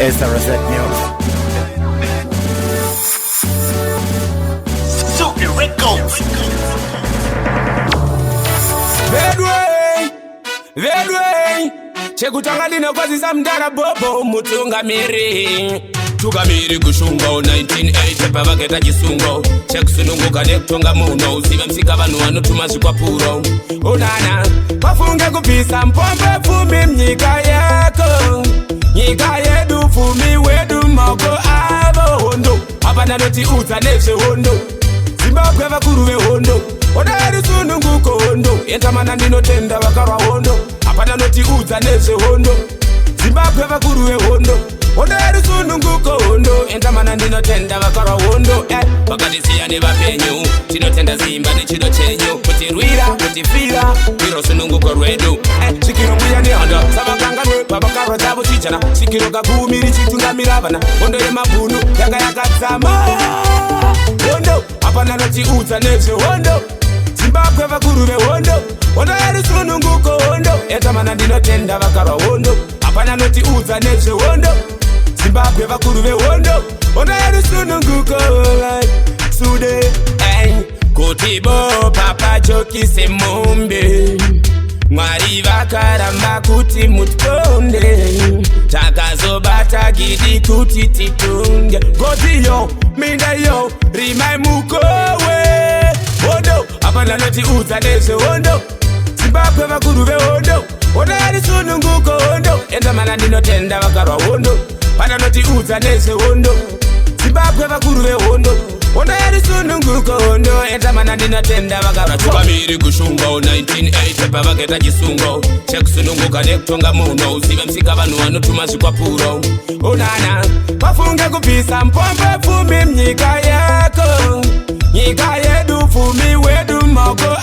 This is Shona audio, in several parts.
SRZ News. Super Records. Vedway chekutanga ndinokwazisa mdara bobo mutungamiri tugamiri kushunga 1980 pavaketa chisungo chekusununguka nekutonga muno uzive msika vanhu vanotuma zvikwapuro unana vafunge kupisa mpombe pfumi mnyika yako nyika yedu pfumi wedu mako avo hondo hapana noti udza nezvehondo Zimbabwe vakuru vehondo odari sununguko hondo entamana ndinotenda vakarwa hondo hapana noti udza nezvehondo Zimbabwe vakuru vehondo odari sununguko hondo entamana ndinotenda vakarwa hondo vakatisiya nevapenyu tinotenda zimba nechido chenyu kutirwira kutifira iro sununguko rwedu sikiro mbuya nehondo savakanganwe pavakarwa dzavo chijana sikiro kakumi richitungamira vana hondo yemabhunu yanga yakadzama hondo hapana noti udza nezvehondo Zimbabwe vakuru vehondo hondo yari sununguko hondo entamana ndinotenda vakarwa hondo hapana noti udza nezvehondo Zimbabwe vakuru vehondo hondo yari sununguko sude kuti bo papa chokise mombe Mwari vakaramba kuti mutikonde takazobata gidi kuti titunge gotiyo mindayo rimai mukowe hondo hapana noti udza nezvehondo Zimbabwe vakuru vehondo hondo yari sununguko hondo entamana ndinotenda vakarwa hondo hapana noti udza nezvehondo Zimbabwe vakuru vehondo hondo yari sununguko hondo entamana ndinotenda vakarwa tukamiri kushunga 1980 pavaketa chisungo chekusununguka nekutonga muno uzive msika vanhu vanotuma zvikwapuro unana vafunge kupisa mpombe pfumi mnyika yako nyika yedu pfumi wedu mako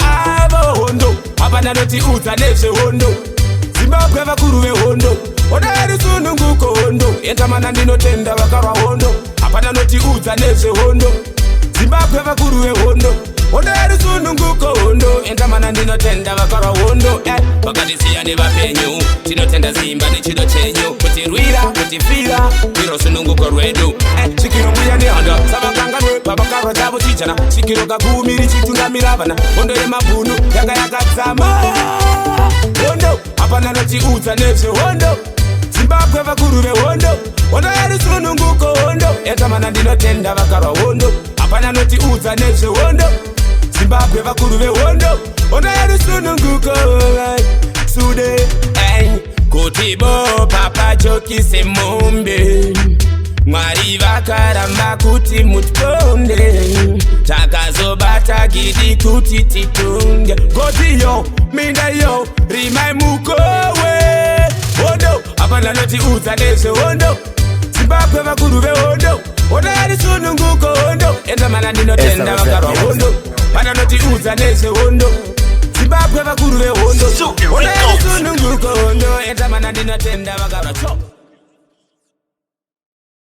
avo hondo hapana noti udza nezvehondo Zimbabwe vakuru vehondo hondo yari sununguko hondo entamana ndinotenda vakarwa hondo hapana noti udza nezvehondo Zimbabwe vakuru vehondo hondo yari sununguko hondo entamana ndinotenda vakarwa hondo vakatisiya nevapenyu tinotenda zimba nechido chenyu kutirwira kutifira iro sununguko rwedu sikiro mbuya nehondo savakanganwe pavakarwa dzavo chijana sikiro kakumi richitungamira vana hondo yemabhunu yanga yakadzama hondo hapana noti udza nezvehondo Zimbabwe vakuru vehondo hondo yari sununguko hondo entamana ndinotenda vakarwa hondo hapana noti udza nezvehondo Zimbabwe vakuru vehondo hondo yari sununguko sude kuti bo papa chokise mombe Mwari vakaramba kuti mutikonde takazobata gidi kuti titunge gotiyo mindayo rimai mukowe hondo hapana noti udza nezvehondo Zimbabwe vakuru vehondo hondo yari sununguko hondo entamana ndinotenda vakarwa hondo hapana noti udza nezvehondo Zimbabwe vakuru vehondo hondo yari sununguko hondo entamana ndinotenda vakarwa